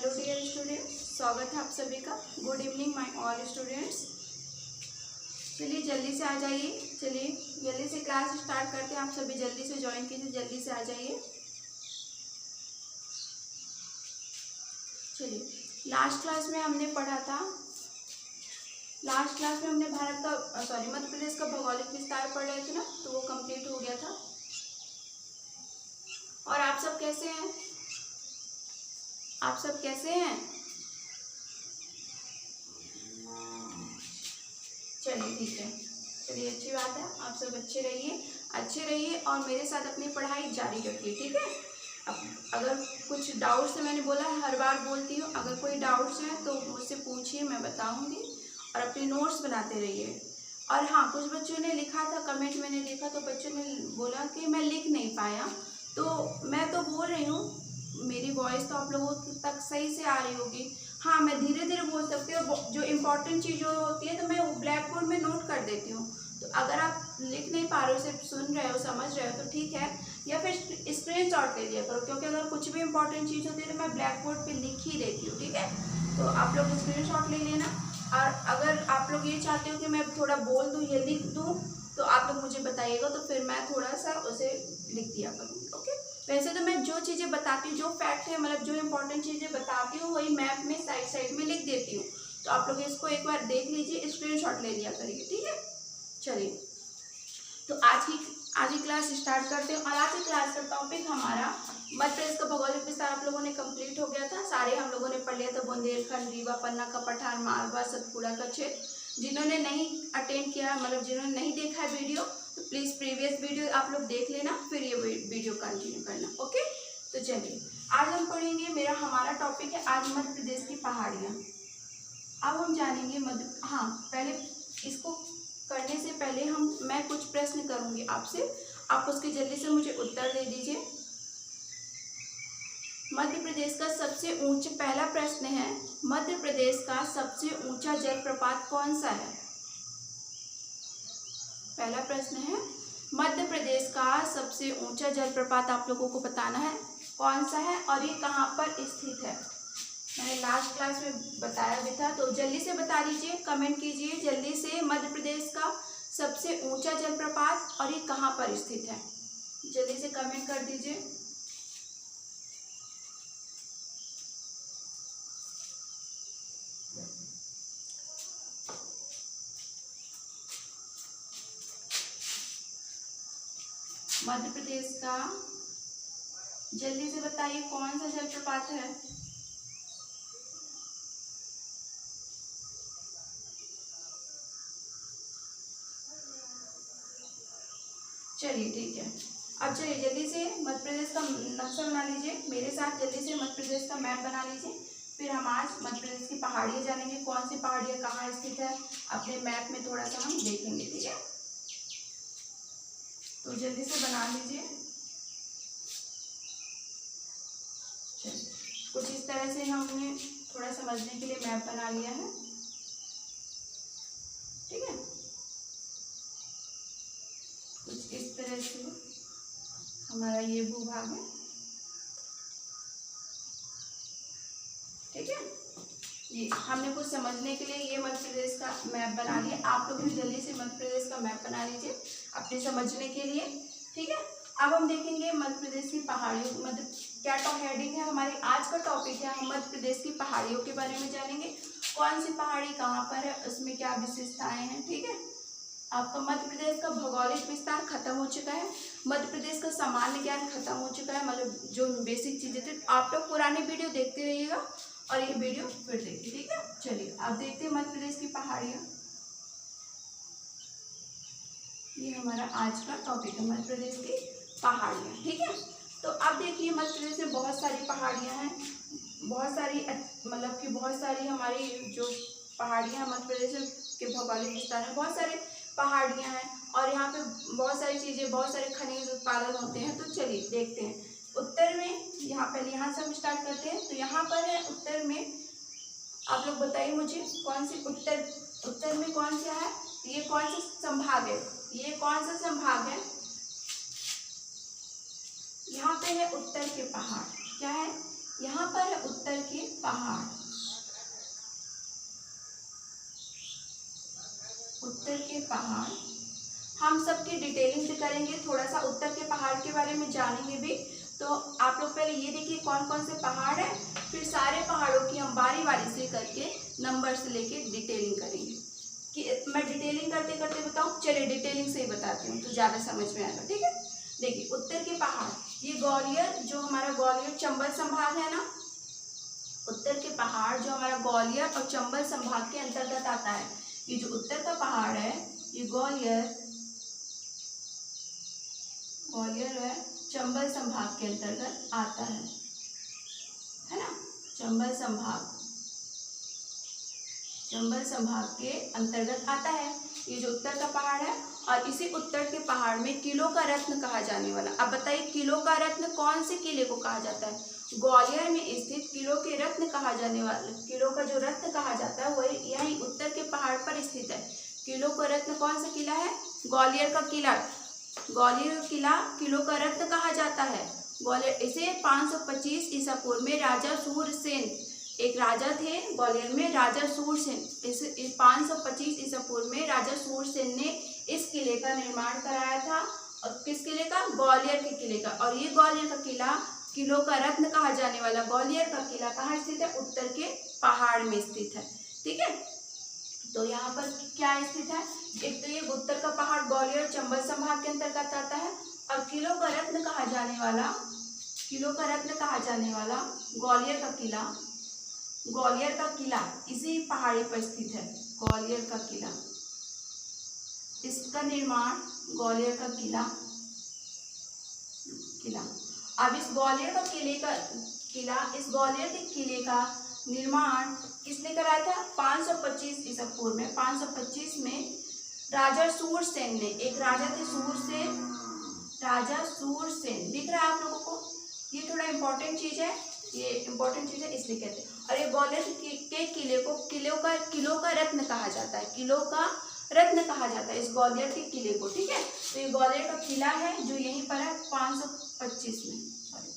Hello dear students, स्वागत है आप सभी का। Good evening my all students. चलिए जल्दी से आ जाइए, चलिए जल्दी से क्लास स्टार्ट करते हैं। आप सभी जल्दी से ज्वाइन कीजिए, जल्दी से आ जाइए। चलिए लास्ट क्लास में हमने पढ़ा था, भारत का मध्य प्रदेश का भौगोलिक विस्तार पढ़ रहे थे ना, तो वो कंप्लीट हो गया था। और आप सब कैसे हैं? चलिए ठीक है, चलिए अच्छी बात है। आप सब अच्छे रहिए और मेरे साथ अपनी पढ़ाई जारी रखिए, ठीक है। अब अगर कुछ डाउट्स है, मैंने बोला हर बार बोलती हूँ, अगर कोई डाउट्स हैं तो मुझसे पूछिए, मैं बताऊँगी। और अपने नोट्स बनाते रहिए। और हाँ, कुछ बच्चों ने लिखा था कमेंट, मैंने देखा तो बच्चों ने बोला कि मैं लिख नहीं पाया। तो मैं तो बोल रही हूँ, मेरी वॉइस तो आप लोगों तक सही से आ रही होगी। हाँ, मैं धीरे धीरे बोल सकती हूँ, जो इम्पोर्टेंट चीज़ें होती है तो मैं वो ब्लैक बोर्ड में नोट कर देती हूँ। तो अगर आप लिख नहीं पा रहे हो, सिर्फ सुन रहे हो, समझ रहे हो तो ठीक है, या फिर स्क्रीनशॉट ले लिया करो, क्योंकि अगर कुछ भी इंपॉर्टेंट चीज़ होती है तो मैं ब्लैक बोर्ड पे लिख ही देती हूँ, ठीक है। तो आप लोग स्क्रीनशॉट ले लेना। और अगर आप लोग ये चाहते हो कि मैं थोड़ा बोल दूँ या लिख दूँ, तो आप लोग मुझे बताइएगा, तो फिर मैं थोड़ा सा उसे लिख दिया करूँगी, ओके। वैसे तो मैं जो चीज़ें बताती हूँ, जो फैक्ट है, मतलब जो इंपॉर्टेंट चीज़ें बताती हूँ, वही मैप में साइड में लिख देती हूँ। तो आप लोग इसको एक बार देख लीजिए, स्क्रीनशॉट ले लिया करिए, ठीक है। चलिए, तो आज की क्लास स्टार्ट करते हैं। और आज की क्लास का टॉपिक हमारा मध्य प्रदेश का भौगोलिक विस्तार आप लोगों ने कंप्लीट हो गया था। सारे हम लोगों ने पढ़ लिया था, बुंदेलखंड, रीवा, पन्ना का पठार, मालवा, सतपुड़ा का क्षेत्र। जिन्होंने नहीं अटेंड किया, मतलब जिन्होंने नहीं देखा है वीडियो, तो प्लीज़ प्रीवियस वीडियो आप लोग देख लेना, फिर ये वीडियो कंटिन्यू करना, ओके। तो चलिए आज हम पढ़ेंगे, हमारा टॉपिक है आज मध्य प्रदेश की पहाड़ियाँ। अब हम जानेंगे पहले इसको करने से पहले मैं कुछ प्रश्न करूंगी आपसे, आप उसके जल्दी से मुझे उत्तर दे दीजिए। मध्य प्रदेश का सबसे ऊंचा, पहला प्रश्न है, मध्य प्रदेश का सबसे ऊंचा जलप्रपात कौन सा है? पहला प्रश्न है, मध्य प्रदेश का सबसे ऊंचा जलप्रपात आप लोगों को बताना है कौन सा है और ये कहाँ पर स्थित है। मैंने लास्ट क्लास में बताया भी था, तो जल्दी से बता दीजिए, कमेंट कीजिए जल्दी से, मध्य प्रदेश का सबसे ऊंचा जलप्रपात और ये कहाँ पर स्थित है, जल्दी से कमेंट कर दीजिए। मध्य प्रदेश का जल्दी से बताइए कौन सा जलप्रपात है। चलिए ठीक है, अब चलिए जल्दी से मध्य प्रदेश का नक्शा बना लीजिए मेरे साथ, जल्दी से मध्य प्रदेश का मैप बना लीजिए। फिर हम आज मध्य प्रदेश की पहाड़ियाँ जानेंगे, कौन सी पहाड़ियाँ कहाँ स्थित है, अपने मैप में थोड़ा सा हम देखेंगे, ठीक है। तो जल्दी से बना लीजिए। चलिए, कुछ इस तरह से हमने थोड़ा समझने के लिए मैप बना लिया है, ठीक है। कुछ इस तरह से हमारा ये भूभाग है, ठीक है। ये हमने कुछ समझने के लिए ये मध्य प्रदेश का मैप बना लिया, आप लोग भी जल्दी से मध्य प्रदेश का मैप बना लीजिए अपने समझने के लिए, ठीक है। अब हम देखेंगे मध्य प्रदेश की पहाड़ियों, मतलब क्या हेडिंग है हमारी आज का टॉपिक है, हम मध्य प्रदेश की पहाड़ियों के बारे में जानेंगे, कौन सी पहाड़ी कहाँ पर है, उसमें क्या विशेषताएं हैं, ठीक है। आपका मध्य प्रदेश का भौगोलिक विस्तार खत्म हो चुका है, मध्य प्रदेश का सामान्य ज्ञान खत्म हो चुका है, मतलब जो बेसिक चीजें थी। आप लोग पुराने वीडियो देखते रहिएगा और ये वीडियो फिर देखिए, ठीक है। चलिए अब देखते हैं मध्य प्रदेश की पहाड़ियाँ। ये हमारा आज का टॉपिक है, मध्य प्रदेश की पहाड़ियाँ, ठीक है। तो अब देखिए मध्य प्रदेश में बहुत सारी पहाड़ियाँ हैं, बहुत सारी, मतलब कि बहुत सारी हमारी जो पहाड़ियाँ मध्य प्रदेश के भौगोलिक विस्तार में बहुत सारे पहाड़ियाँ हैं, और यहाँ पे बहुत सारी चीज़ें, बहुत सारे खनिज उत्पादन होते हैं। तो चलिए देखते हैं उत्तर में, यहाँ से हम स्टार्ट करते हैं। तो यहाँ पर है उत्तर में, आप लोग बताइए मुझे कौन सी उत्तर में कौन सा है, ये कौन सा संभाग है, ये कौन सा संभाग है, यहाँ पे है उत्तर के पहाड़, क्या है, यहाँ पर है उत्तर के पहाड़, उत्तर के पहाड़। हम सबकी डिटेलिंग से करेंगे, थोड़ा सा उत्तर के पहाड़ के बारे में जानेंगे भी। तो आप लोग पहले ये देखिए कौन कौन से पहाड़ है, फिर सारे पहाड़ों की हम बारी बारी से करके नंबर से लेके डिटेलिंग करेंगे। कि मैं डिटेलिंग करते करते बताऊँ? चलिए डिटेलिंग से ही बताती हूँ तो ज़्यादा समझ में आएगा, ठीक है। देखिए उत्तर के पहाड़, ये ग्वालियर, जो हमारा ग्वालियर चंबल संभाग है ना, उत्तर के पहाड़ जो हमारा ग्वालियर और चंबल संभाग के अंतर्गत आता है। ये जो उत्तर का पहाड़ है ये ग्वालियर है चंबल संभाग के अंतर्गत आता है ना। चंबल संभाग के अंतर्गत आता है ये जो उत्तर का पहाड़ है। और इसी उत्तर के पहाड़ में किलों का रत्न कहा जाने वाला, अब बताइए किलों का रत्न कौन से किले को कहा जाता है? ग्वालियर में स्थित किलों के रत्न कहा जाने वाला, किलों का जो रत्न कहा जाता है वही यही उत्तर के पहाड़ पर स्थित है। किलों का रत्न कौन सा किला है? ग्वालियर का किला। ग्वालियर का किला किलों का रत्न कहा जाता है। ग्वालियर, इसे 525 ईसा पूर्व में राजा सूरसेन, एक राजा थे ग्वालियर में, राजा सूरसेन, इस 525 ईसा पूर्व में राजा सूरसेन ने इस किले का निर्माण कराया था। और किस किले का? ग्वालियर के किले का। और ये ग्वालियर का किला किलों का रत्न कहा जाने वाला ग्वालियर का किला कहाँ स्थित है? उत्तर के पहाड़ में स्थित है, ठीक है। तो यहाँ पर क्या स्थित है? एक तो ये उत्तर का पहाड़ ग्वालियर चंबल संभाग के अंतर्गत आता है। और किलों का रत्न कहा जाने वाला ग्वालियर का किला इसी पहाड़ी पर स्थित है। ग्वालियर का किला, इसका निर्माण ग्वालियर का किला। अब इस ग्वालियर के किले का निर्माण किसने कराया था? 525 ईसा पूर्व में। 525 में राजा सूरसेन ने, एक राजा थे सूरसेन, दिख रहा है आप लोगों को? ये थोड़ा इंपॉर्टेंट चीज है, इसलिए कहते हैं। और ये ग्वालियर के किले को किलों का रत्न कहा जाता है, इस ग्वालियर के किले को, ठीक है। तो ये ग्वालियर का किला है जो यहीं पर है 525 में,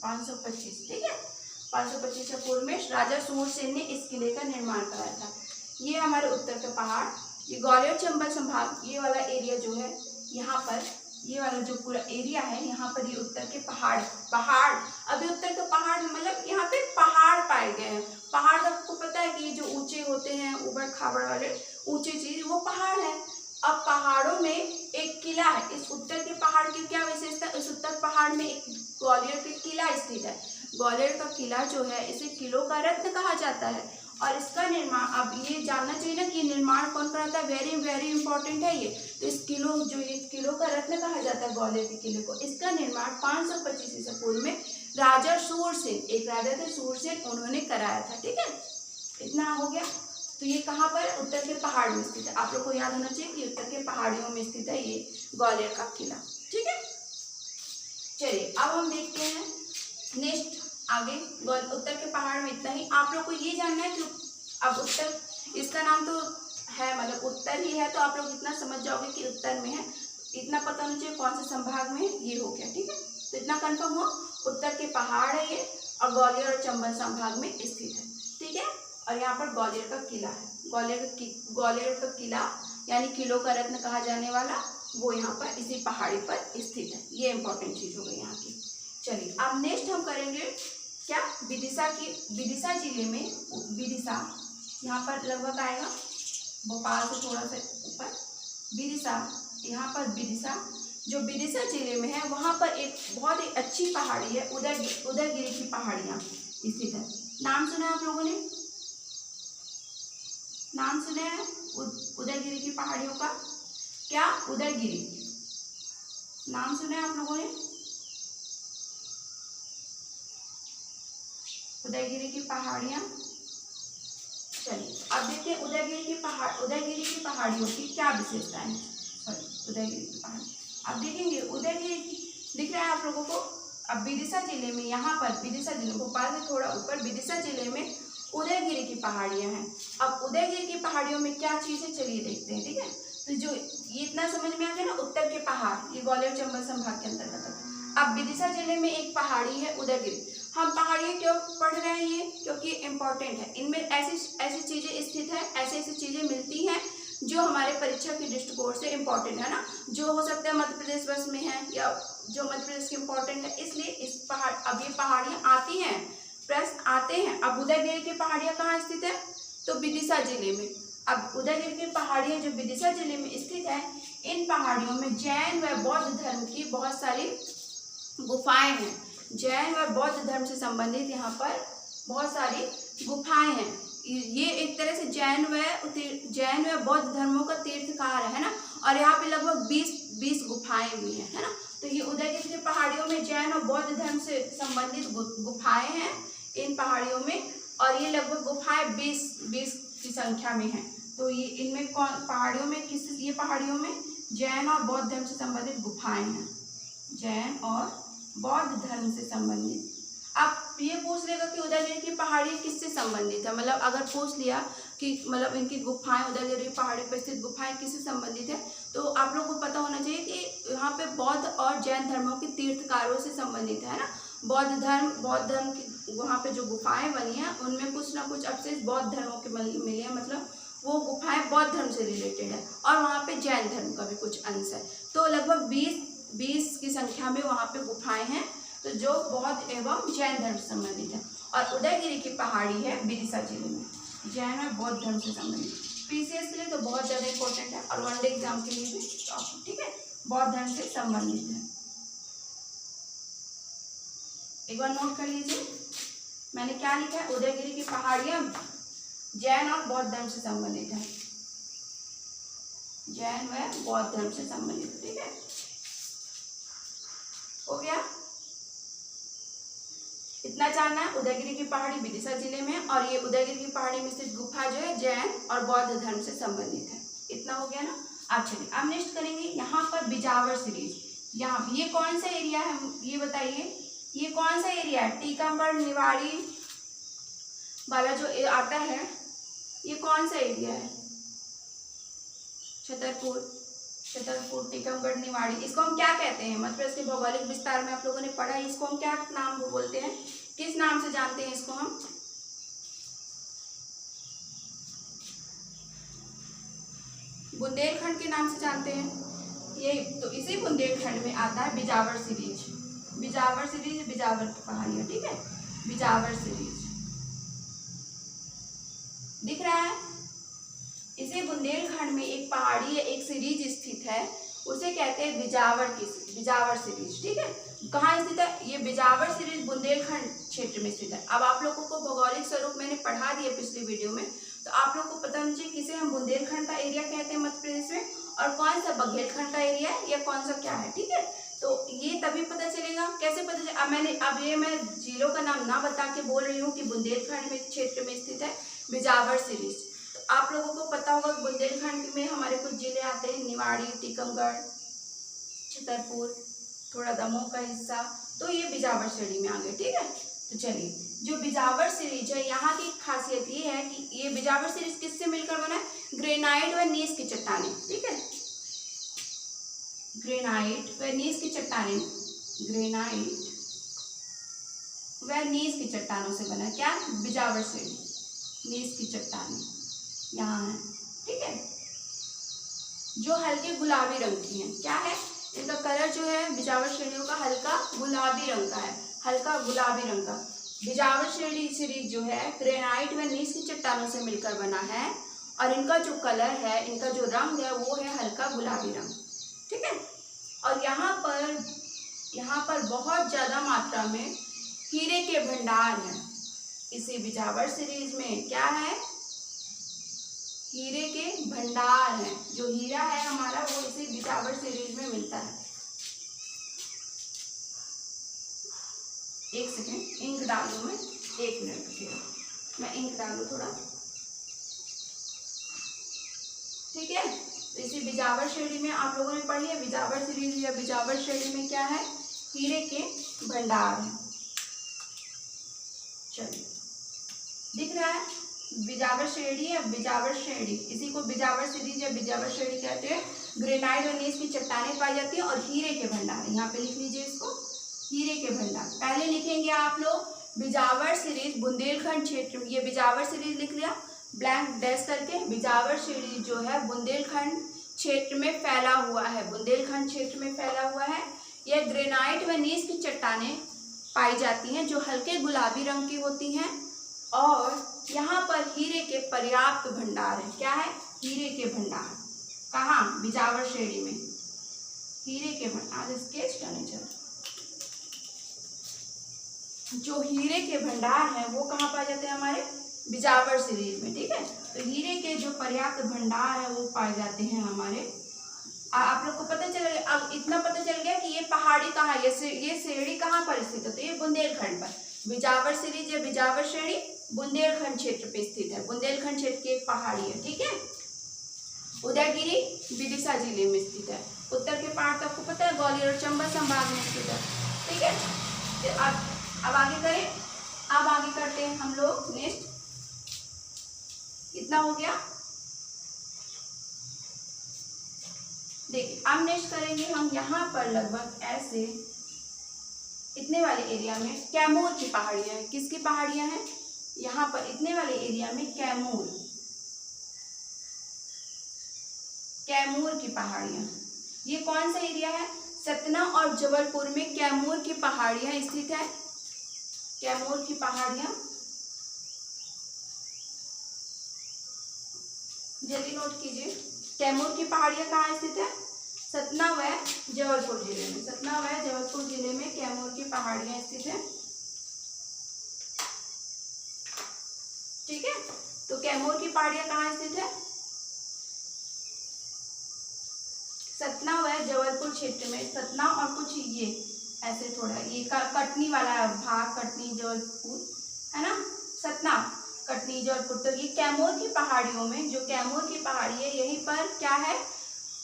525, ठीक है। 525 ईसा पूर्व में राजा सूरसेन ने इस किले का निर्माण कराया था। ये हमारे उत्तर के पहाड़, ये ग्वालियर चंबल संभाग, ये वाला एरिया जो है यहाँ पर, ये वाला जो पूरा एरिया है यहाँ पर, ये उत्तर के पहाड़। अभी उत्तर के पहाड़ मतलब यहाँ पे पहाड़ पाए गए हैं। पहाड़ आपको पता है कि ये जो ऊंचे होते हैं, ऊबड़ खाबड़ वाले ऊंचे चीज, वो पहाड़ है। अब पहाड़ों में एक किला है। इस उत्तर के पहाड़ की क्या विशेषता? इस उत्तर पहाड़ में एक ग्वालियर का किला स्थित है। ग्वालियर का किला जो है इसे किलों का रत्न कहा जाता है। और इसका निर्माण, अब ये जानना चाहिए ना कि निर्माण कौन कराता है, वेरी वेरी इंपॉर्टेंट है ये। तो इस किलों का रत्न कहा जाता है ग्वालियर के किले को। इसका निर्माण 525 ईसा पूर्व में राजा सूरसेन, एक राजा थे सूरसेन, उन्होंने कराया था, ठीक है। इतना हो गया। तो ये कहाँ पर? उत्तर के पहाड़ में स्थित है। आप लोग को याद होना चाहिए कि उत्तर के पहाड़ियों में स्थित है ये ग्वालियर का किला, ठीक है। चलिए अब हम देखते हैं नेक्स्ट आगे। उत्तर के पहाड़ में इतना ही। आप लोग को ये जानना है कि अब उत्तर, इसका नाम तो है मतलब उत्तर ही है, तो आप लोग इतना समझ जाओगे कि उत्तर में है। इतना पता होना चाहिए कौन से संभाग में ये हो गया, ठीक है। तो इतना कंफर्म हो, उत्तर के पहाड़ है ये और ग्वालियर और चंबल संभाग में स्थित है, ठीक है। और यहाँ पर ग्वालियर का किला है। ग्वालियर का किला यानी किलों का रत्न कहा जाने वाला, वो यहाँ पर इसी पहाड़ी पर स्थित है। ये इंपॉर्टेंट चीज हो गई यहाँ की। चलिए अब नेक्स्ट हम करेंगे क्या? विदिशा जिले में, विदिशा यहाँ पर लगभग आएगा भोपाल से थोड़ा सा ऊपर, विदिशा, यहाँ पर विदिशा जो विदिशा जिले में है, वहाँ पर एक बहुत ही अच्छी पहाड़ी है, उदयगिरी की पहाड़ियाँ स्थित है। नाम सुना है आप लोगों ने? नाम सुने हैं उदयगिरी की पहाड़ियों का? क्या? उदयगिरी नाम सुना है आप लोगों ने? उदयगिरी की पहाड़ियाँ। चलिए अब देखते हैं उदयगिरी की पहाड़ियों की क्या विशेषताएं हैं। उदयगिरी की पहाड़ी अब देखेंगे। उदयगिरी दिख रहा है आप लोगों को? अब विदिशा जिले में, यहाँ पर विदिशा जिले, भोपाल से थोड़ा ऊपर विदिशा जिले में उदयगिरी की पहाड़ियाँ हैं। अब उदयगिरी की पहाड़ियों में क्या चीज़ है, चलिए देखते हैं, ठीक है। तो जो ये इतना समझ में आ गया ना, उत्तर के पहाड़, ये ग्वालियर चंबल संभाग के अंतर्गत है। अब विदिशा जिले में एक पहाड़ी है उदयगिरी। हम पहाड़ियाँ क्यों पढ़ रहे हैं ये, क्योंकि इम्पोर्टेंट है। इनमें ऐसी ऐसी चीज़ें स्थित है, ऐसी ऐसी चीज़ें मिलती हैं जो हमारे परीक्षा के दृष्टिकोण से इम्पोर्टेंट है ना, जो हो सकता है मध्य प्रदेश बस में है या जो मध्य प्रदेश के इम्पोर्टेंट है, इसलिए इस पहाड़ अब ये पहाड़ियाँ आती हैं, प्रश्न आते हैं। अब उदयगिरी की पहाड़ियाँ कहाँ स्थित है, तो विदिशा जिले में। अब उदयगिरी की पहाड़ियाँ जो विदिशा जिले में स्थित है, इन पहाड़ियों में जैन व बौद्ध धर्म की बहुत सारी गुफाएं हैं। जैन व बौद्ध धर्म से संबंधित यहाँ पर बहुत सारी गुफाएं हैं। ये एक तरह से जैन व बौद्ध धर्मों का तीर्थकार है ना, और यहाँ पे लगभग 20 गुफाएं भी हैं, है ना। तो ये उदयगिरी की पहाड़ियों में जैन और बौद्ध धर्म से संबंधित गुफाएं हैं इन पहाड़ियों में, और ये लगभग गुफाएं 20 की संख्या में हैं। तो ये इनमें पहाड़ियों में ये पहाड़ियों में जैन और बौद्ध धर्म से संबंधित गुफाएं हैं, जैन और बौद्ध धर्म से संबंधित। आप ये पूछ लेगा कि उदयगिरी की पहाड़ी किससे संबंधित है, मतलब अगर पूछ लिया कि मतलब इनकी गुफाएं, उदयगिरी पहाड़ी पर स्थित गुफाएं किससे संबंधित है, तो आप लोगों को पता होना चाहिए कि यहाँ पे बौद्ध और जैन धर्मों के तीर्थकारों से संबंधित है ना। बौद्ध धर्म की वहाँ पे जो गुफाएं बनी हैं उनमें कुछ ना कुछ अवशेष बौद्ध धर्मों के मिले हैं, मतलब वो गुफाएं बौद्ध धर्म से रिलेटेड है, और वहाँ पे जैन धर्म का भी कुछ अंश है। तो लगभग 20 की संख्या में वहाँ पे गुफाएं हैं, तो जो बौद्ध एवं जैन धर्म से संबंधित है। और उदयगिरी की पहाड़ी है विदिशा जिले में, जैन और बौद्ध धर्म से संबंधित। पीसीएस के लिए तो बहुत ज़्यादा इंपॉर्टेंट है, और वनडे एग्जाम के लिए भी, ठीक है, बौद्ध धर्म से संबंधित है। एक बार नोट कर लीजिए मैंने क्या लिखा है, उदयगिरी की पहाड़ियाँ जैन और बौद्ध धर्म से संबंधित है, जैन व बौद्ध धर्म से संबंधित, ठीक है, हो गया। इतना जानना है, उदयगिरी की पहाड़ी विदिशा जिले में, और ये उदयगिरी की पहाड़ी में स्थित गुफा जो है जैन और बौद्ध धर्म से संबंधित है। इतना हो गया ना। आप चलिए अब नेक्स्ट करेंगे यहाँ पर बिजावर सीरीज। यहाँ ये कौन सा एरिया है, ये बताइए, ये कौन सा एरिया है, टीकमगढ़ निवाड़ी वाला जो आता है, ये कौन सा एरिया है, छतरपुर टीकमगढ़ निवाड़ी, इसको हम क्या कहते हैं, मध्य प्रदेश के भौगोलिक विस्तार में आप लोगों ने पढ़ा है, इसको हम क्या नाम बोलते हैं, किस नाम से जानते हैं इसको हम, बुंदेलखंड के नाम से जानते हैं। ये तो इसी बुंदेलखंड में आता है बिजावर सीरीज, बिजावर की पहाड़ियाँ, ठीक है, बिजावर सीरीज दिख रहा है। इसी बुंदेलखंड में एक पहाड़ी है, एक सीरीज स्थित है, उसे कहते हैं बिजावर सीरीज, ठीक है। कहाँ स्थित है, ये बिजावर सीरीज बुंदेलखंड क्षेत्र में स्थित है। अब आप लोगों को भौगोलिक स्वरूप मैंने पढ़ा दिया पिछली वीडियो में, तो आप लोग को पता होना चाहिए किसे हम बुंदेलखंड का एरिया कहते हैं मध्य प्रदेश में, और कौन सा बघेलखंड का एरिया है या कौन सा क्या है, ठीक है। तो ये तभी पता चलेगा, कैसे पता चलेगा, अब मैं जिलों का नाम ना बता के बोल रही हूँ कि बुंदेलखंड में क्षेत्र में स्थित है बिजावर सीरीज। तो आप लोगों को पता होगा बुंदेलखंड में हमारे कुछ जिले आते हैं, निवाड़ी, टीकमगढ़, छतरपुर, थोड़ा दमोह का हिस्सा, तो ये बिजावर श्रेणी में आ गए, ठीक है। तो चलिए, जो बिजावर सीरीज है, यहाँ की खासियत ये है कि ये बिजावर सीरीज किससे मिलकर बना है, ग्रेनाइट व नीस की चट्टानें, ठीक है, ग्रेनाइट व नीस की चट्टानें, ग्रेनाइट व नीस की चट्टानों से बना, क्या, बिजावर श्रेणी, नीस की चट्टानें यहाँ है, ठीक है, जो हल्के गुलाबी रंग की हैं, क्या है, इनका कलर जो है बिजावर श्रेणियों का हल्का गुलाबी रंग का है, हल्का गुलाबी रंग का। बिजावर श्रेणी सीरीज जो है ग्रेनाइट व नीस की चट्टानों से मिलकर बना है, और इनका जो कलर है, इनका जो रंग है, वो है हल्का गुलाबी रंग, ठीक है। और यहाँ पर बहुत ज़्यादा मात्रा में हीरे के भंडार हैं। इसी बिजावर सीरीज में क्या है, हीरे के भंडार हैं, जो हीरा है हमारा वो इसी बिजावर सीरीज में मिलता है। एक सेकेंड, इंक डालूं मैं, 1 मिनट रुकिए, मैं इंक डालूं थोड़ा, ठीक है। तो इसी बिजावर श्रेणी में आप लोगों ने पढ़ी है, बिजावर सीरीज या बिजावर श्रेणी में क्या है, हीरे के भंडार है। चलिए, दिख रहा है, बिजावर श्रेणी या बिजावर श्रेणी, इसी को बिजावर सीरीज या बिजावर श्रेणी कहते हैं। ग्रेनाइट और नीस की चट्टानें पाई जाती है, और हीरे के भंडार, यहाँ पे लिख लीजिए इसको, हीरे के भंडार, पहले लिखेंगे आप लोग बिजावर सीरीज बुंदेलखंड क्षेत्र, ये बिजावर सीरीज लिख लिया ब्लैंक डैश करके। बिजावर सीरीज जो है बुंदेलखंड क्षेत्र में फैला हुआ है, बुंदेलखंड क्षेत्र में फैला हुआ है। यह ग्रेनाइट व नीस की चट्टानें पाई जाती हैं जो हल्के गुलाबी रंग की होती हैं और यहाँ पर हीरे के पर्याप्त भंडार है। क्या है? हीरे के भंडार। कहाँ? बिजावर श्रेणी में हीरे के भंडार। स्केच करने चलो, जो हीरे के भंडार हैं वो कहाँ पाए जाते हैं? हमारे बिजावर सीरीज में। ठीक है, तो हीरे के जो पर्याप्त भंडार है वो पाए जाते हैं हमारे। आप लोग को पता चल गया, अब इतना पता चल गया कि ये पहाड़ी कहाँ है, ये श्रेणी कहाँ पर स्थित है? तो ये बुंदेलखंड पर। बिजावर सीरीज या बिजावर श्रेणी बुंदेलखंड क्षेत्र पे स्थित है। बुंदेलखंड क्षेत्र की एक पहाड़ी है। ठीक है, उदयगिरी विदिशा जिले में स्थित है। उत्तर के पहाड़ तो आपको पता है ग्वालियर और चंबा संभाग में स्थित है। ठीक है, अब आगे करें। अब आगे करते हैं हम लोग नेक्स्ट। कितना हो गया? देखिए अब नेक्स्ट करेंगे हम यहाँ पर लगभग ऐसे इतने वाले एरिया में कैमूर की पहाड़ियाँ हैं। किसकी पहाड़ियाँ हैं? यहाँ पर इतने वाले एरिया में कैमूर की पहाड़ियाँ। ये कौन सा एरिया है? सतना और जबलपुर में कैमूर की पहाड़ियाँ स्थित है। कैमूर की पहाड़ियाँ जल्दी नोट कीजिए। कैमूर की पहाड़ियाँ कहाँ स्थित है? सतना व जबलपुर जिले में। सतना व जबलपुर जिले में कैमूर की पहाड़ियाँ स्थित है। ठीक है, तो कैमूर की पहाड़ियाँ कहाँ स्थित है? सतना व जबलपुर क्षेत्र में। सतना और कुछ ये ऐसे थोड़ा ये कटनी वाला भाग, कटनी जबलपुर है ना, सतना कटनी जबलपुर, तो ये कैमूर की पहाड़ियों में, जो कैमूर की पहाड़ी है यहीं पर क्या है?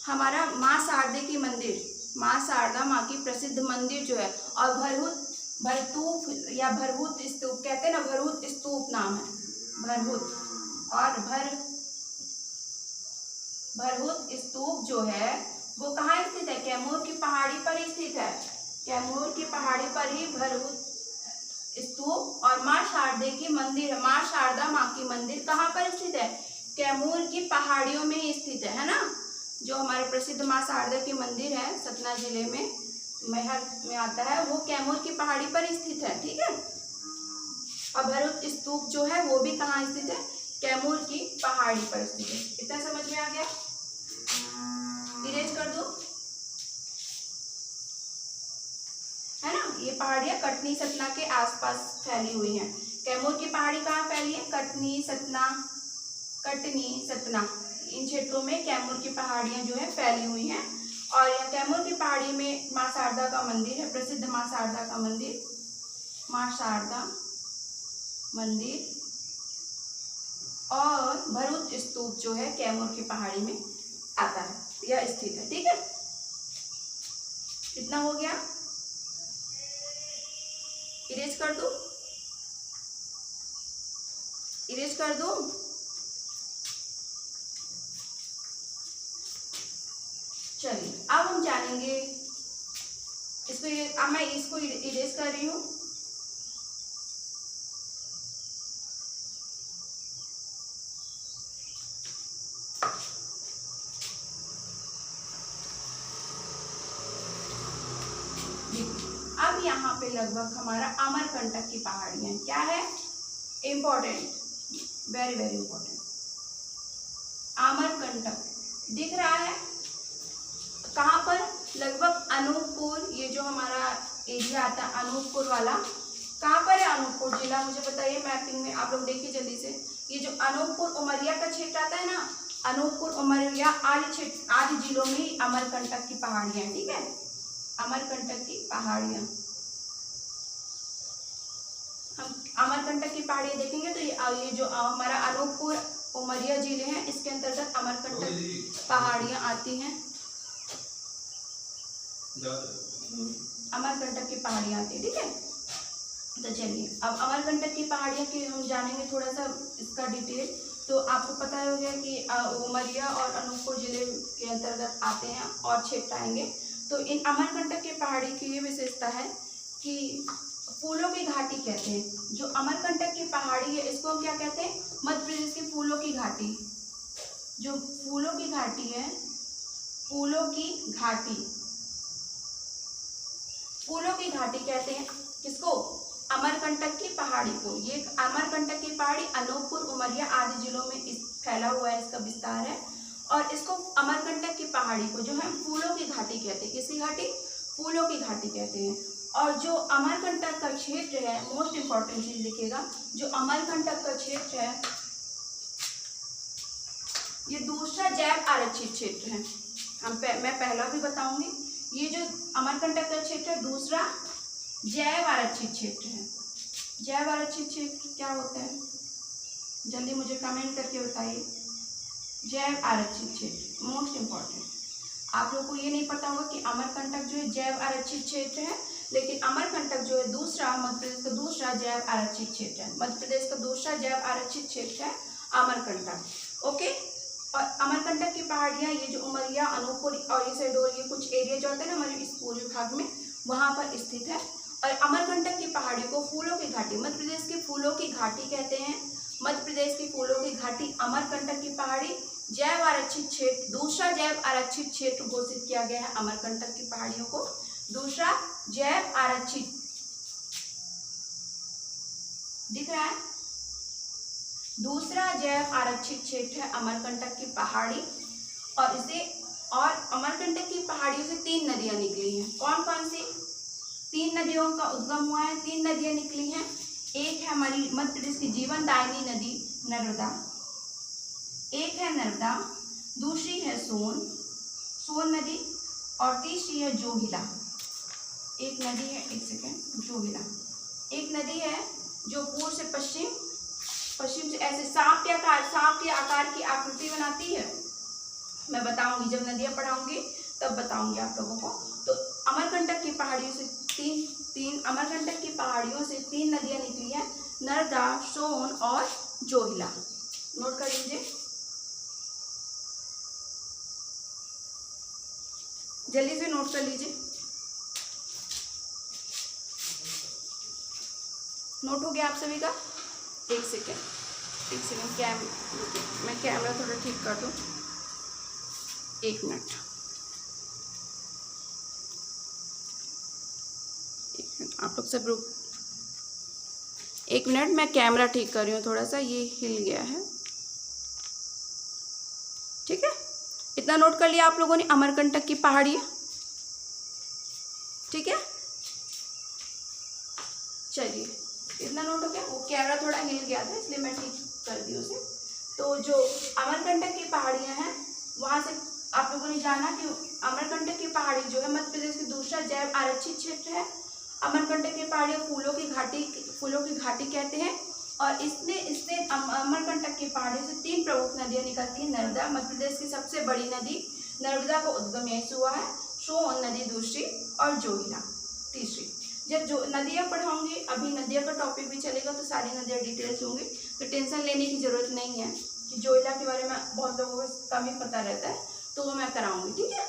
हमारा माँ शारदे की मंदिर, माँ शारदा माँ की प्रसिद्ध मंदिर जो है, और भरतूप या भरभूत स्तूप कहते हैं ना, भरभूत स्तूप नाम है, भरभूत। और भरभूत स्तूप जो है वो कहाँ स्थित है? कैमूर की पहाड़ी पर स्थित है। कैमूर की पहाड़ी पर ही भरभूत स्तूप और माँ शारदे की मंदिर, माँ शारदा माँ की मंदिर कहाँ पर स्थित है? कैमूर की पहाड़ियों में ही स्थित है ना। जो हमारे प्रसिद्ध माँ शारदा की मंदिर है सतना जिले में, मैहर में आता है, वो कैमूर की पहाड़ी पर स्थित है। ठीक है, और भरभूत स्तूप जो है वो भी कहाँ स्थित है? कैमूर की पहाड़ी पर स्थित है। इतना समझ में आ गया? इरेज कर दो, है ना। ये पहाड़ियाँ कटनी सतना के आसपास फैली हुई हैं। कैमूर की पहाड़ी कहाँ फैली है? कटनी सतना इन क्षेत्रों में कैमूर की पहाड़ियाँ जो है फैली हुई हैं। और यह कैमूर की पहाड़ी में माँ शारदा का मंदिर है, प्रसिद्ध माँ शारदा का मंदिर, माँ शारदा मंदिर, और भरभूत स्तूप जो है कैमूर की पहाड़ी में आता है, यह स्थित है। ठीक है, कितना हो गया? इरेज कर दो, इरेज कर दो। चलिए अब हम जानेंगे इसको, अब मैं इसको इरेज कर रही हूँ। अब यहाँ पे लगभग हमारा अमरकंटक की पहाड़ियाँ क्या है? Important, very very important. Amarkantak दिख रहा है कहाँ पर? लगभग अनूपपुर, ये जो हमारा एरिया आता है अनूपपुर वाला, कहाँ पर है अनूपपुर जिला? मुझे बताइए मैपिंग में, आप लोग देखिए जल्दी से। ये जो अनूपपुर उमरिया का क्षेत्र आता है ना, अनूपपुर उमरिया आदि जिलों में अमरकंटक की पहाड़ियाँ। ठीक है, अमरकंटक की पहाड़ियाँ, हम अमरकंटक की पहाड़ियाँ देखेंगे तो ये जो हमारा अनूपपुर उमरिया जिले हैं इसके अंतर्गत अमरकंटक पहाड़ियाँ आती हैं। अमरकंटक की पहाड़ियाँ आती है। ठीक है, तो चलिए अब अमरकंटक की पहाड़ियाँ की हम जानेंगे थोड़ा सा इसका डिटेल। तो आपको पता हो गया कि उमरिया और अनूपपुर जिले के अंतर्गत आते हैं और क्षेत्र आएंगे। तो इन अमरकंटक की पहाड़ी की ये विशेषता है कि फूलों की घाटी कहते हैं। जो अमरकंटक की पहाड़ी है इसको हम क्या कहते हैं? मध्य प्रदेश की फूलों की घाटी। जो फूलों की घाटी है, फूलों की घाटी, फूलों की घाटी कहते हैं किसको? अमरकंटक की पहाड़ी को। ये अमरकंटक की पहाड़ी अनूपपुर, उमरिया आदि जिलों में फैला हुआ है, इसका विस्तार है। और इसको अमरकंटक की पहाड़ी को जो है फूलों की घाटी कहते हैं। किसकी घाटी? फूलों की घाटी कहते हैं। और जो अमरकंटक का क्षेत्र है, मोस्ट इंपॉर्टेंट चीज देखिएगा, जो अमरकंटक का क्षेत्र है ये दूसरा जैव आरक्षित क्षेत्र है। मैं पहला भी बताऊंगी। ये जो अमरकंटक का क्षेत्र है दूसरा जैव आरक्षित क्षेत्र है। जैव आरक्षित क्षेत्र क्या होता है? जल्दी मुझे कमेंट करके बताइए। जैव आरक्षित क्षेत्र मोस्ट इम्पॉर्टेंट। आप लोग को ये नहीं पता होगा कि अमरकंटक जो है जैव आरक्षित क्षेत्र है, लेकिन अमरकंटक जो है दूसरा, मध्य प्रदेश का दूसरा जैव आरक्षित क्षेत्र है। मध्य प्रदेश का दूसरा जैव आरक्षित क्षेत्र है अमरकंटक। ओके। और अमरकंटक की पहाड़ियाँ ये जो उमरिया, अनूपपुर और ये साइड और ये कुछ एरिया जो होता है ना हमारे इस पूर्वी भाग में, वहाँ पर स्थित है। और अमरकंटक की पहाड़ी को फूलों की घाटी, मध्य प्रदेश की फूलों की घाटी कहते हैं। मध्य प्रदेश की फूलों की घाटी अमरकंटक की पहाड़ी जैव आरक्षित क्षेत्र, दूसरा जैव आरक्षित क्षेत्र घोषित किया गया है अमरकंटक की पहाड़ियों को। दूसरा जैव आरक्षित, दिख रहा है? दूसरा जैव आरक्षित क्षेत्र है अमरकंटक की पहाड़ी। और अमरकंटक की पहाड़ियों से 3 नदियां निकली हैं। कौन कौन सी? 3 नदियों का उद्गम हुआ है, 3 नदियां निकली हैं। एक है हमारी मध्य प्रदेश की जीवनदायिनी नदी नर्मदा, एक है नर्मदा, दूसरी है सोन नदी, और तीसरी है जोहिला। एक नदी है, एक सेकेंड, जोहिला एक नदी है जो पूर्व से पश्चिम से ऐसे सांप के आकार की आकृति बनाती है। मैं बताऊंगी, जब नदियां पढ़ाऊंगी तब बताऊंगी आप लोगों को। तो अमरकंटक की पहाड़ियों से अमरकंटक की पहाड़ियों से 3 नदियां निकली हैं, नर्मदा, सोन और जोहिला। नोट कर लीजिए, जल्दी से नोट कर लीजिए। नोट हो गया आप सभी का? एक सेकेंड मैं कैमरा थोड़ा ठीक कर दूं। 1 मिनट, आप लोग सब रुक। 1 मिनट, मैं कैमरा ठीक कर रही हूँ, थोड़ा सा ये हिल गया है। ठीक है, इतना नोट कर लिया आप लोगों ने अमरकंटक की पहाड़ियाँ। ठीक है, चलिए इतना नोट हो गया। वो कैमरा थोड़ा हिल गया था इसलिए मैं ठीक कर दी उसे। तो जो अमरकंटक की पहाड़ियाँ हैं वहाँ से आप लोगों ने जाना कि अमरकंटक की पहाड़ी जो है मध्य प्रदेश की दूसरा जैव आरक्षित क्षेत्र है। अमरकंटक की पहाड़ियाँ फूलों की घाटी कहते हैं। और इससे अमरकंटक की पहाड़ियों से 3 प्रमुख नदियाँ निकलती हैं। नर्मदा, मध्य प्रदेश की सबसे बड़ी नदी, नर्मदा का उद्गम यहीं से हुआ है। सोन नदी दूसरी और जोहिला तीसरी। जब जो नदियाँ पढ़ाऊंगी, अभी नदियों का टॉपिक भी चलेगा तो सारी नदियाँ डिटेल्स होंगी, तो टेंशन लेने की जरूरत नहीं है कि जोहिला के बारे में बहुत लोगों को कम ही पता रहता है, तो वो मैं कराऊंगी। ठीक है,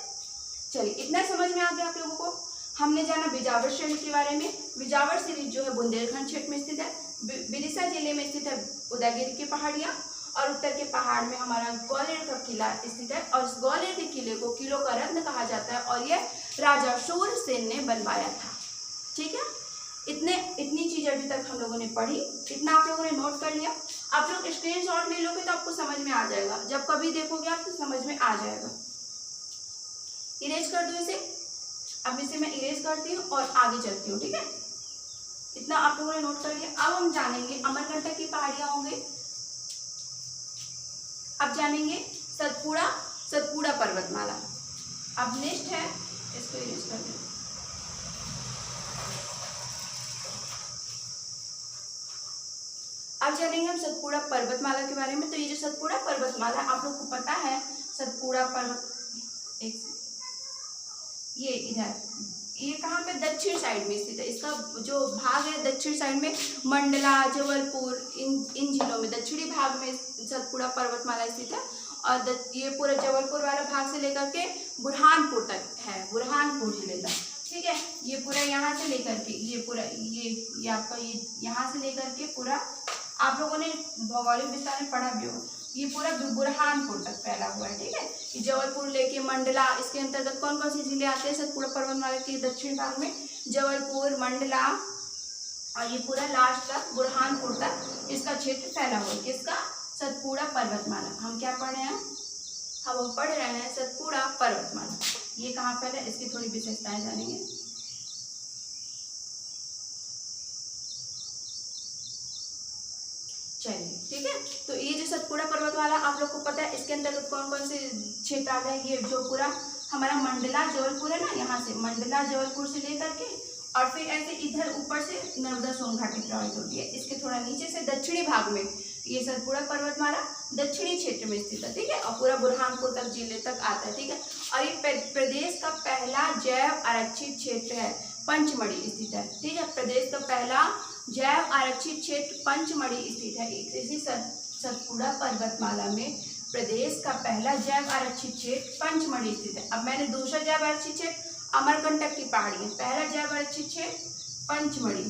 चलिए इतना समझ में आ गया आप लोगों को। हमने जाना बिजावर श्रेणी के बारे में। बिजावर सीरीज जो है बुंदेलखंड क्षेत्र में स्थित है। विदिशा जिले में स्थित है उदयगिरी की पहाड़ियाँ, और उत्तर के पहाड़ में हमारा ग्वालियर का किला स्थित है। और इस ग्वालियर के किले को किलों का रत्न कहा जाता है, और यह राजा शूरसेन ने बनवाया था। ठीक है, इतनी चीज अभी तक हम लोगों ने पढ़ी, इतना आप लोगों ने नोट कर लिया। आप लोग स्क्रीनशॉट ले लोगे तो आपको समझ में आ जाएगा, जब कभी देखोगे आप तो समझ में आ जाएगा। इरेज कर दो इसे। अब इसे मैं इरेज करती हूँ और आगे चलती हूँ। ठीक है, इतना आप लोगों ने नोट कर लिया। अब हम जानेंगे अमरकंटक की पहाड़ियाँ होंगे। अब जानेंगे सतपुड़ा पर्वतमाला। अब नेक्स्ट है, इसको इरेज कर दो। अब जानेंगे हम सतपुड़ा पर्वतमाला के बारे में। तो ये जो सतपुड़ा पर्वतमाला आप लोग को पता है, सतपुड़ा पर्वत ये इधर, ये कहाँ पे? दक्षिण साइड में स्थित है। इसका जो भाग है दक्षिण साइड में, मंडला, जबलपुर, इन जिलों में दक्षिणी भाग में सतपुड़ा पर्वतमाला स्थित है। और ये पूरा जबलपुर वाला भाग से लेकर के बुरहानपुर तक है, बुरहानपुर जिले तक। ठीक है। ये पूरा यहाँ से लेकर के ये पूरा ये आपका ये यहाँ से लेकर के पूरा आप लोगों ने भौगोलिक विस्तार में पढ़ा भी हो, ये पूरा बुरहानपुर तक फैला हुआ है। ठीक है, ये जबलपुर लेके मंडला, इसके अंतर्गत कौन कौन सी जिले आते हैं सतपुड़ा पर्वतमाला के दक्षिण भाग में? जबलपुर, मंडला और ये पूरा लास्ट तक बुरहानपुर तक इसका क्षेत्र फैला हुआ है। किसका? सतपुड़ा पर्वतमाला। हम क्या पढ़ रहे हैं? हम पढ़ रहे हैं सतपुड़ा पर्वतमाला। ये कहाँ फैला है, इसकी थोड़ी विशेषताएं जानेंगे। चलिए, ठीक है। तो ये जो सतपुड़ा पर्वतमाला आप लोग को पता है, इसके अंतर्गत कौन कौन से क्षेत्र आ गए? ये जो पूरा हमारा मंडला जबलपुर है ना, यहाँ से मंडला जबलपुर से लेकर के और फिर ऐसे इधर ऊपर से नर्मदा सोन घाटी प्रभावित होती है। इसके थोड़ा नीचे से दक्षिणी भाग में ये सतपुड़ा पर्वतमाला दक्षिणी क्षेत्र में स्थित है। ठीक है, और पूरा बुरहानपुर तक जिले तक आता है। ठीक है, और ये प्रदेश का पहला जैव आरक्षित क्षेत्र है, पंचमढ़ी स्थित है। ठीक है, प्रदेश का पहला जैव आरक्षित क्षेत्र पंचमढ़ी स्थित है। इसी सतपुड़ा पर्वतमाला में प्रदेश का पहला जैव आरक्षित क्षेत्र पंचमढ़ी स्थित है। अब मैंने दूसरा जैव आरक्षित क्षेत्र अमरकंटक की पहाड़ी है, पहला जैव आरक्षित क्षेत्र पंचमढ़ी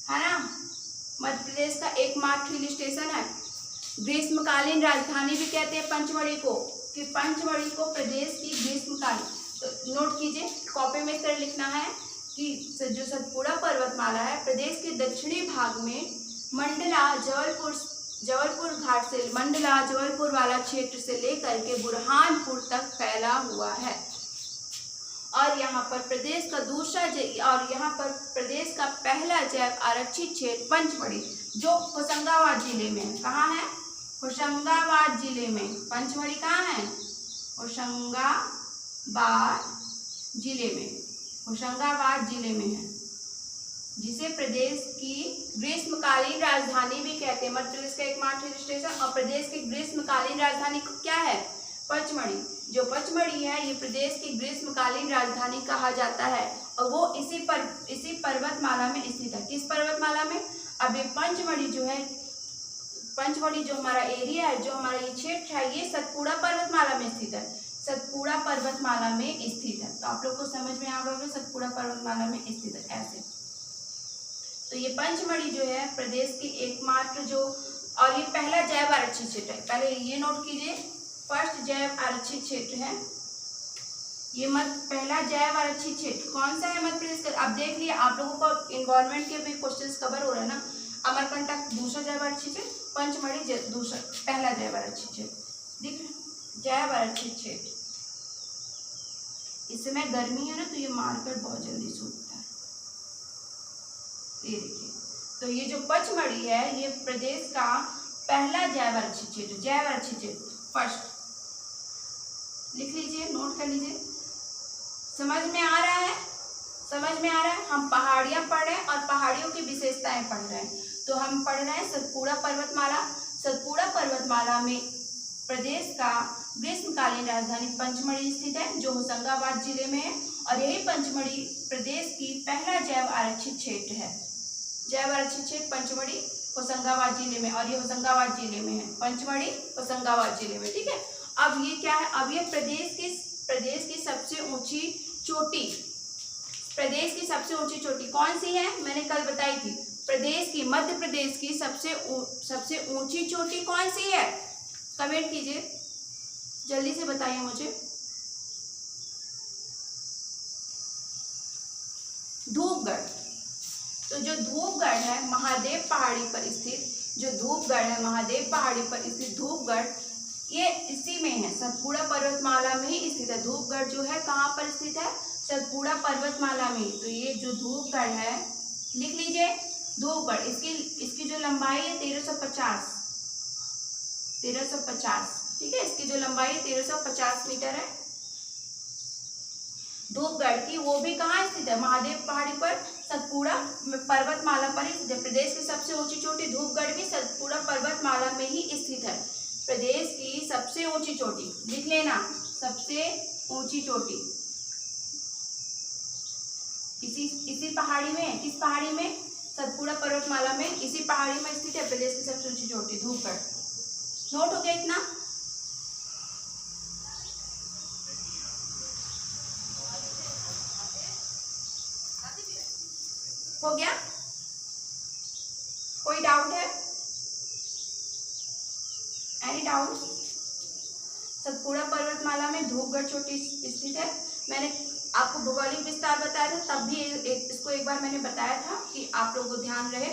है ना। मध्य प्रदेश का एकमात्र हिल स्टेशन है, ग्रीष्मकालीन राजधानी भी कहते हैं पंचमढ़ी को, कि पंचमढ़ी को प्रदेश की ग्रीष्मकालीन। तो नोट कीजिए, कॉपी में इस तरह लिखना है कि जो सतपुड़ा पर्वतमाला है प्रदेश के दक्षिणी भाग में मंडला जबलपुर घाट से मंडला जबलपुर वाला क्षेत्र से लेकर के बुरहानपुर तक फैला हुआ है। और यहाँ पर प्रदेश का यहाँ पर प्रदेश का पहला जैव आरक्षित क्षेत्र पंचमढ़ी, जो होशंगाबाद जिले में है। कहाँ है? होशंगाबाद जिले में। पंचमढ़ी कहाँ है? होशंगाबाद जिले में है, जिसे प्रदेश की ग्रीष्मकालीन राजधानी भी कहते हैं। मध्य प्रदेश का एकमात्र हिल स्टेशन और प्रदेश की ग्रीष्मकालीन राजधानी क्या है? पचमढ़ी। जो पचमढ़ी है ये प्रदेश की ग्रीष्मकालीन राजधानी कहा जाता है, और वो इसी पर्वतमाला में स्थित है। किस पर्वतमाला में? अब ये पंचमढ़ी जो हमारा एरिया है, जो हमारा ये क्षेत्र है, ये सतपुड़ा पर्वतमाला में स्थित है। सतपुड़ा पर्वतमाला में स्थित है। तो आप लोग को समझ में आ गया, सतपुड़ा पर्वतमाला में स्थित है ऐसे। तो ये पंचमढ़ी जो है प्रदेश की एकमात्र और ये पहला जैव आरक्षित क्षेत्र है। पहले ये नोट कीजिए, फर्स्ट जैव आरक्षित क्षेत्र है ये। पहला जैव आरक्षित क्षेत्र कौन सा है? मध्य प्रदेश का। आप देख लिए, आप लोगों को इन्वायरमेंट के भी क्वेश्चंस कवर हो रहे हैं ना। अमरकंटक दूसरा जैव आरक्षित क्षेत्र, पंचमढ़ी दूसरा पहला जैव आरक्षित क्षेत्र। दिख रहे? जैव आरक्षित क्षेत्र। इस समय गर्मी है ना, तो ये मार्कर बहुत जल्दी सूखता है। ये देखिए, तो ये जो पचमढ़ी है ये प्रदेश का पहला जैव आरक्षित क्षेत्र फर्स्ट। लिख लीजिए, नोट कर लीजिए। समझ में आ रहा है? हम पहाड़ियां पढ़ रहे हैं और पहाड़ियों की विशेषताएं पढ़ रहे हैं। तो हम पढ़ रहे हैं सतपुड़ा पर्वतमाला में प्रदेश का ग्रीष्मकालीन राजधानी पंचमढ़ी स्थित है, जो होशंगाबाद जिले में है। और यही पंचमढ़ी प्रदेश की पहला जैव आरक्षित क्षेत्र है। जैव आरक्षित क्षेत्र पंचमढ़ी होशंगाबाद जिले में, और ये होशंगाबाद जिले में है। पंचमढ़ी होशंगाबाद जिले में। ठीक है, अब ये क्या है? अब ये प्रदेश की सबसे ऊंची चोटी कौन सी है? मैंने कल बताई थी। मध्य प्रदेश की सबसे ऊंची चोटी कौन सी है? कमेंट कीजिए, जल्दी से बताइए मुझे। धूपगढ़। तो जो धूपगढ़ है महादेव पहाड़ी पर स्थित धूपगढ़, ये इसी में है, सतपुड़ा पर्वतमाला में ही स्थित है। धूपगढ़ जो है कहाँ पर स्थित है? सतपुड़ा पर्वतमाला में। तो ये जो धूपगढ़ है, लिख लीजिए, धूपगढ़, इसकी जो लंबाई है 1350। ठीक है, इसकी जो लंबाई 1350 मीटर है धूपगढ़ की। वो भी कहाँ स्थित है? महादेव पहाड़ी पर, सतपुड़ा पर्वतमाला पर स्थित है। प्रदेश की सबसे ऊंची चोटी धूपगढ़ भी सतपुड़ा पर्वतमाला में ही स्थित है। प्रदेश की सबसे ऊंची चोटी, लिख लेना, सबसे ऊंची चोटी इसी पहाड़ी में। किस पहाड़ी में? सतपुड़ा पर्वतमाला में, इसी पहाड़ी में स्थित है प्रदेश की सबसे ऊंची चोटी धूपगढ़। नोट हो गया इतना? कोई डाउट है? Any doubt? सतपुड़ा पर्वतमाला में धूपगढ़ चोटी स्थित है। मैंने आपको भौगोलिक विस्तार बताया था, तब भी इसको एक बार मैंने बताया था कि आप लोगों को ध्यान रहे।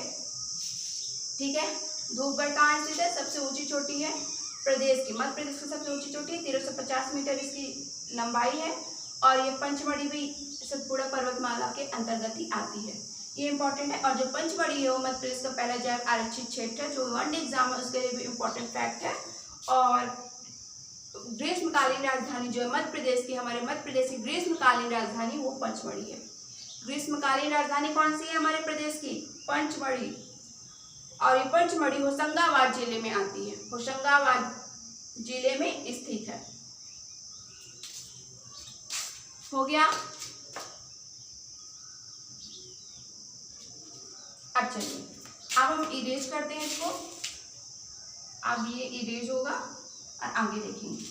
ठीक है, धूपगढ़ कहाँ स्थित है? सबसे ऊंची चोटी है प्रदेश की, मध्य प्रदेश की सबसे ऊंची चोटी है, 1350 मीटर इसकी लंबाई है। और ये पंचमढ़ी भी सतपुड़ा पर्वतमाला के अंतर्गत ही आती है, ये इंपॉर्टेंट है। और जो पंचमढ़ी है वो मध्य प्रदेश का पहला जैव आरक्षित क्षेत्र है, जो वनडे एग्जाम है उसके लिए भी इम्पोर्टेंट फैक्ट है। और ग्रीष्मकालीन राजधानी जो है मध्य प्रदेश की, हमारे मध्य प्रदेश की ग्रीष्मकालीन राजधानी वो पंचमढ़ी है। ग्रीष्मकालीन राजधानी कौन सी है हमारे प्रदेश की? पंचमढ़ी। और ये पंचमढ़ी होशंगाबाद जिले में आती है, होशंगाबाद जिले में स्थित है। हो गया? अब चलिए, अब हम इरेज करते हैं इसको। अब ये इरेज होगा और आगे देखेंगे।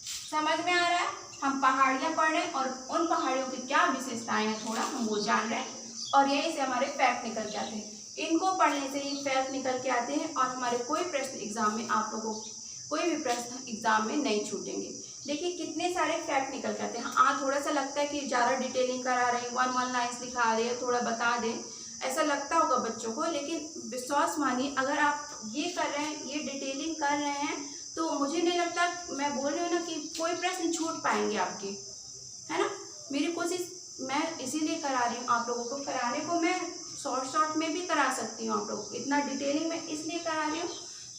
समझ में आ रहा है? हम पहाड़ियां पढ़ रहे हैं और उन पहाड़ियों की क्या विशेषताएं हैं थोड़ा हम वो जान रहे हैं, और यहीं से हमारे फैक्ट निकल के आते हैं। इनको पढ़ने से ही फैक्ट निकल के आते हैं और हमारे कोई प्रश्न एग्जाम में, आप लोगों कोई भी प्रश्न एग्जाम में नहीं छूटेंगे। देखिए कितने सारे फैक्ट निकल के आते हैं। हाँ, थोड़ा सा लगता है कि ज़्यादा डिटेलिंग करा रहे हैं, 1 लाइन्स लिखा रहे हैं, थोड़ा बता दें, ऐसा लगता होगा बच्चों को, लेकिन विश्वास मानिए अगर आप ये कर रहे हैं, ये डिटेलिंग कर रहे हैं, तो मुझे नहीं लगता, मैं बोल रही हूँ ना कि कोई प्रश्न छूट पाएंगे आपके, है ना। मेरी कोशिश मैं इसीलिए करा रही हूँ आप लोगों को, कराने को मैं शॉर्ट में भी करा सकती हूँ आप लोगों को, इतना डिटेलिंग में इसलिए करा रही हूँ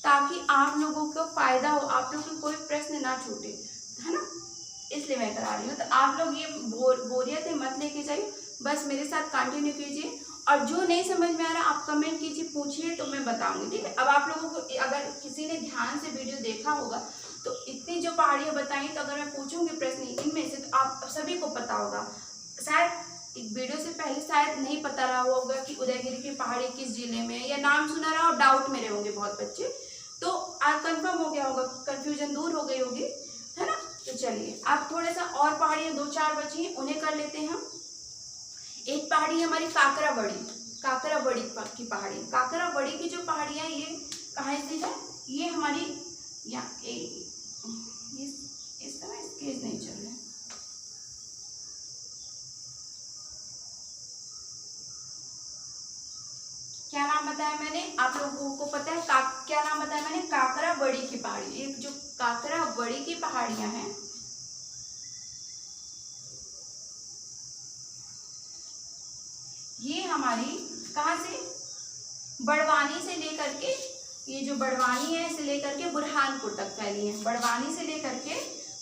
ताकि आप लोगों को फ़ायदा हो, आप लोगों को कोई प्रश्न ना छूटे, है ना, इसलिए मैं करा रही हूँ। तो आप लोग ये बोरियत मत लेके जाइए, बस मेरे साथ कंटिन्यू कीजिए, और जो नहीं समझ में आ रहा आप कमेंट कीजिए, पूछिए तो मैं बताऊंगी, ठीक है। अब आप लोगों को अगर किसी ने ध्यान से वीडियो देखा होगा तो इतनी जो पहाड़ियाँ बताई, तो अगर मैं पूछूंगी प्रश्न इनमें से तो आप सभी को पता होगा। शायद एक वीडियो से पहले शायद नहीं पता रहा होगा कि उदयगिरी की पहाड़ी किस जिले में है, या नाम सुना रहा और डाउट में रहे होंगे बहुत बच्चे, तो आज कंफर्म हो गया होगा, कन्फ्यूजन दूर हो गई होगी, है ना। तो चलिए आप थोड़ा सा और पहाड़ियाँ 2-4 बची हैं उन्हें कर लेते हैं हम। एक पहाड़ी है हमारी काकराबड़ी, काकराबड़ी की पहाड़ी। काकराबड़ी की जो पहाड़ियाँ ये कहाँ स्थित है? ये हमारी यहाँ इस समय स्केच नहीं चल रहा है, क्या नाम बताया मैंने? आप लोगों को पता है क्या नाम बताया मैंने? काकराबड़ी की पहाड़ी। एक जो काकराबड़ी की पहाड़ियाँ हैं ये हमारी कहाँ से? बड़वानी से लेकर के, ये जो बड़वानी है इसे लेकर के बुरहानपुर तक फैली है। बड़वानी से लेकर के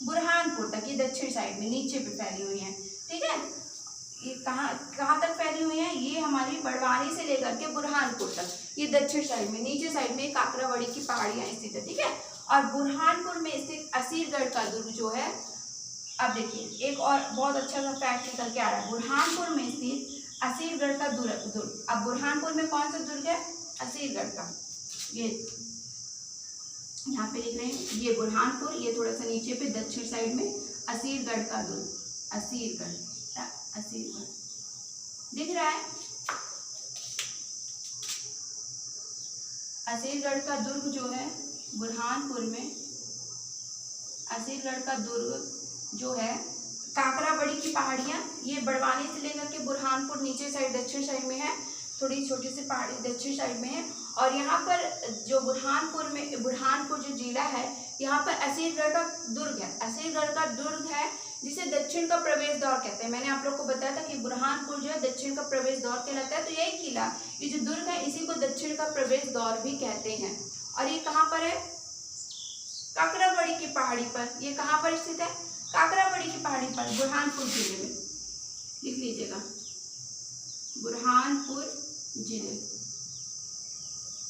बुरहानपुर तक, ये दक्षिण साइड में नीचे पे फैली हुई है, ठीक है। ये कहाँ तक फैली हुई है? ये हमारी बड़वानी से लेकर के बुरहानपुर तक, ये दक्षिण साइड में, नीचे साइड में काकराबड़ी की पहाड़ियाँ स्थित है, ठीक है। और बुरहानपुर में स्थित असीरगढ़ का दुर्ग जो है, अब देखिए एक और बहुत अच्छा सा फैक्ट निकल के आ रहा है। बुरहानपुर में स्थित असीरगढ़ का दुर्ग। अब बुरहानपुर में कौन सा दुर्ग है? असीरगढ़ का। ये यहाँ पे लिख रहे हैं, ये बुरहानपुर, ये थोड़ा सा नीचे पे दक्षिण साइड में असीरगढ़ का दुर्ग, असीरगढ़ दिख रहा है। असीरगढ़ का दुर्ग जो है बुरहानपुर में, असीरगढ़ का दुर्ग जो है, काकराबड़ी की पहाड़ियाँ ये बड़वानी से लेकर के बुरहानपुर नीचे साइड दक्षिण साइड में है, थोड़ी छोटी सी पहाड़ी दक्षिण साइड में है। और यहाँ पर जो बुरहानपुर जो जिला है, यहाँ पर असीरगढ़ का दुर्ग है। असीरगढ़ का दुर्ग है जिसे दक्षिण का प्रवेश द्वार कहते हैं। मैंने आप लोग को बताया था कि बुरहानपुर जो है दक्षिण का प्रवेश द्वार कहलाता है। तो यही किला, ये जो दुर्ग है, इसी को दक्षिण का प्रवेश द्वार भी कहते हैं। और ये कहाँ पर है? काकराबड़ी की पहाड़ी पर। ये कहाँ पर स्थित है? काकराबड़ी की पहाड़ी पर, बुरहानपुर जिले में। लिख लीजिएगा, बुरहानपुर जिले,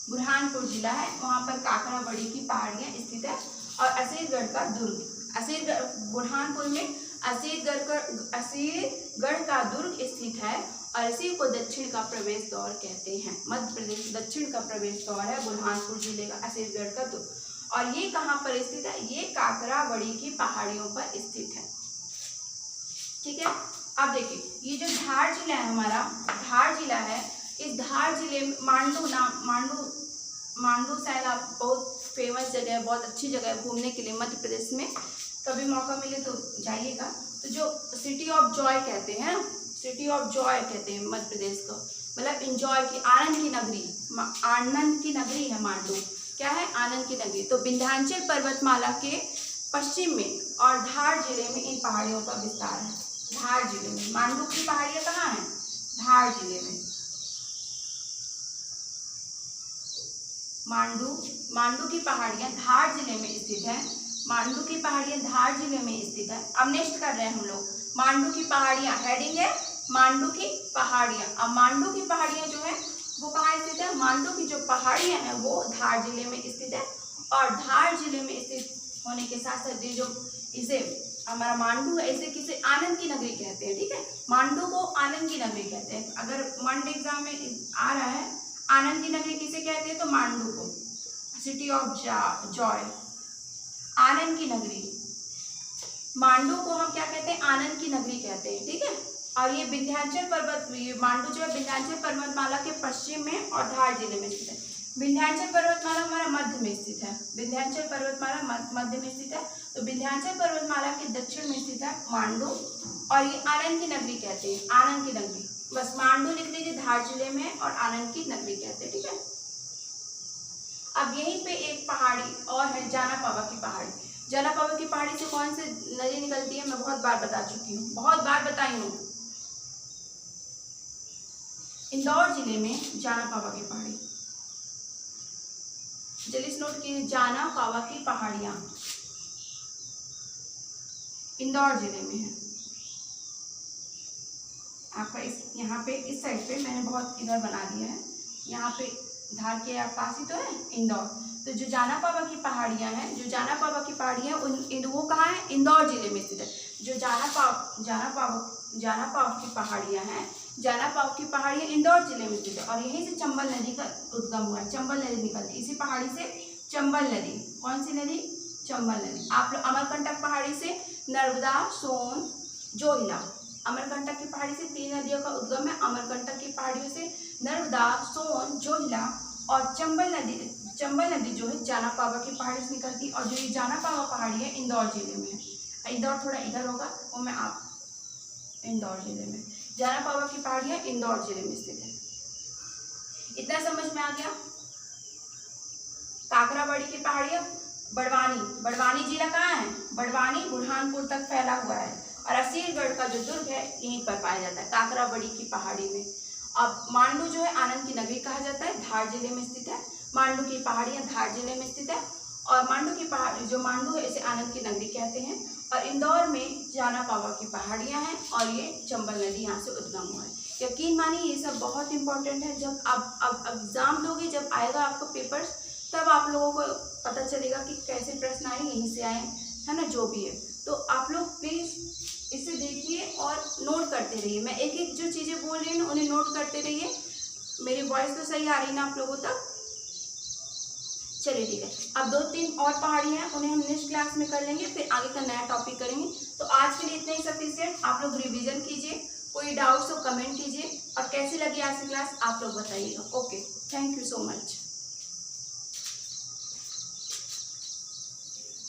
बुरहानपुर जिला है, वहाँ पर काकराबड़ी की पहाड़ियाँ स्थित है। और असीरगढ़ का दुर्ग, बुरहानपुर में असीरगढ़ का दुर्ग स्थित है, और इसी को दक्षिण का प्रवेश द्वार कहते हैं। मध्य प्रदेश दक्षिण का प्रवेश द्वार है बुरहानपुर जिले का असीरगढ़ का दुर्ग। और ये कहाँ पर स्थित है? ये काकराबड़ी की पहाड़ियों पर स्थित है, ठीक है। अब देखिए, ये जो धार जिला है हमारा, धार जिला है, इस धार जिले में मांडू मांडू शायद आप बहुत फेमस जगह है, बहुत अच्छी जगह है घूमने के लिए मध्य प्रदेश में, कभी मौका मिले तो जाइएगा। तो जो सिटी ऑफ जॉय कहते हैं, सिटी ऑफ जॉय कहते हैं मध्य प्रदेश को, मतलब इंजॉय की, आनंद की नगरी, आनंद की नगरी है मांडू। क्या है? आनंद की नगरी। तो विंध्याचल पर्वतमाला के पश्चिम में और धार जिले में इन पहाड़ियों का विस्तार है। धार जिले में मांडू की पहाड़ियाँ कहाँ हैं? धार जिले में। मांडू की पहाड़ियाँ धार जिले में स्थित है। मांडू की पहाड़ियाँ धार जिले में स्थित है। अब नेक्स्ट कर रहे हैं हम लोग मांडू की पहाड़ियाँ, हेडिंग है मांडू की पहाड़ियाँ। अब मांडू की पहाड़ियाँ जो है वो कहाँ स्थित है? मांडू की जो पहाड़ियाँ हैं वो धार जिले में स्थित है। और धार जिले में स्थित होने के साथ साथ ये जो इसे हमारा मांडू है, इसे किसे आनंद की नगरी कहते हैं। ठीक है, मांडू को आनंद की नगरी कहते हैं। अगर मंड एग्जाम में आ रहा है आनंद की नगरी किसे कहते हैं, तो मांडू को, सिटी ऑफ जॉय, आनंद की नगरी। मांडू को हम क्या कहते हैं? आनंद की नगरी कहते हैं। ठीक है, और ये विंध्याचल पर्वत, मांडू जो है विंध्याचल पर्वतमाला के पश्चिम में और धार जिले में स्थित है। विंध्याचल पर्वतमाला हमारा मध्य में स्थित है। विंध्याचल पर्वतमाला मध्य में स्थित है। तो विंध्याचल पर्वतमाला के दक्षिण में स्थित है मांडू, और ये आनंद की नगरी कहते हैं। आनंद की नगरी, बस मांडू लिख लीजिए धार जिले में, और आनंद की नगरी कहते हैं। ठीक है, अब यहीं पे एक पहाड़ी और है, जाना पावा की पहाड़ी। जाना पावा की पहाड़ी से कौन सी नदी निकलती है मैं बहुत बार बता चुकी हूँ, बहुत बार बताई हूँ। इंदौर जिले में जाना पावा की पहाड़ी, जल्दी नोट कीजिए, जाना पावा की पहाड़ियाँ इंदौर जिले में है। आपका इस यहाँ पे इस साइड पे मैंने बहुत इधर बना दिया है, यहाँ पे धार के पास ही तो है इंदौर। तो जो जाना पावा की पहाड़ियाँ हैं, जो जाना पावा की पहाड़ियाँ वो कहाँ है? इंदौर जिले में स्थित है। जो जाना पाव की पहाड़ियाँ हैं, जाना पाव की पहाड़ियाँ इंदौर जिले में स्थित है। और यहीं से चंबल नदी का उद्गम हुआ है। चंबल नदी निकलती है इसी पहाड़ी से, चंबल नदी। कौन सी नदी? चंबल नदी। आप लोग अमरकंटक पहाड़ी से नर्मदा, सोन, जोहिला, अमरकंटक की पहाड़ी से 3 नदियों का उद्गम है। अमरकंटक की पहाड़ियों से नर्मदा, सोन, जोहिला और चंबल नदी जो है जाना पावा की पहाड़ी से निकलती है। और जो ये जाना पावा पहाड़ी है इंदौर जिले में है। इंदौर थोड़ा इधर होगा, वो मैं आप इंदौर जिले में, जाना पावा की पहाड़ियाँ इंदौर जिले में स्थित है। इतना समझ में आ गया? काकराबड़ी की पहाड़ियाँ, बड़वानी जिला कहाँ है? बड़वानी बुरहानपुर तक फैला हुआ है। और असीरगढ़ का जो दुर्ग है यहीं पर पाया जाता है, काकराबड़ी की पहाड़ी में। अब मांडू जो है आनंद की नगरी कहा जाता है, धार जिले में स्थित है। मांडू की पहाड़ियाँ धार जिले में स्थित है। और मांडू की पहाड़ी, जो मांडू है इसे आनंद की नगरी कहते हैं। और इंदौर में जाना पावा की पहाड़ियाँ हैं, और ये चंबल नदी यहाँ से उद्गम हुआ है। यकीन मानिए ये सब बहुत इंपॉर्टेंट है। जब अब एग्जाम दोगे, जब आएगा आपका पेपर्स, तब आप लोगों को पता चलेगा कि कैसे प्रश्न आए, यहीं से आए, है ना, जो भी है। तो आप लोग प्लीज़ इसे देखिए और नोट करते रहिए। मैं एक एक जो चीज़ें बोल रही हूँ उन्हें नोट करते रहिए। मेरी वॉइस तो सही आ रही ना आप लोगों तक? चलिए ठीक है। अब 2-3 और पहाड़ी हैं, उन्हें हम नेक्स्ट क्लास में कर लेंगे, फिर आगे का नया टॉपिक करेंगे। तो आज के लिए इतना ही सफिशिएंट। आप लोग रिवीजन कीजिए, कोई डाउट्स हो कमेंट कीजिए, और कैसी लगी आज की क्लास आप लोग बताइएगा। Okay, thank you so much.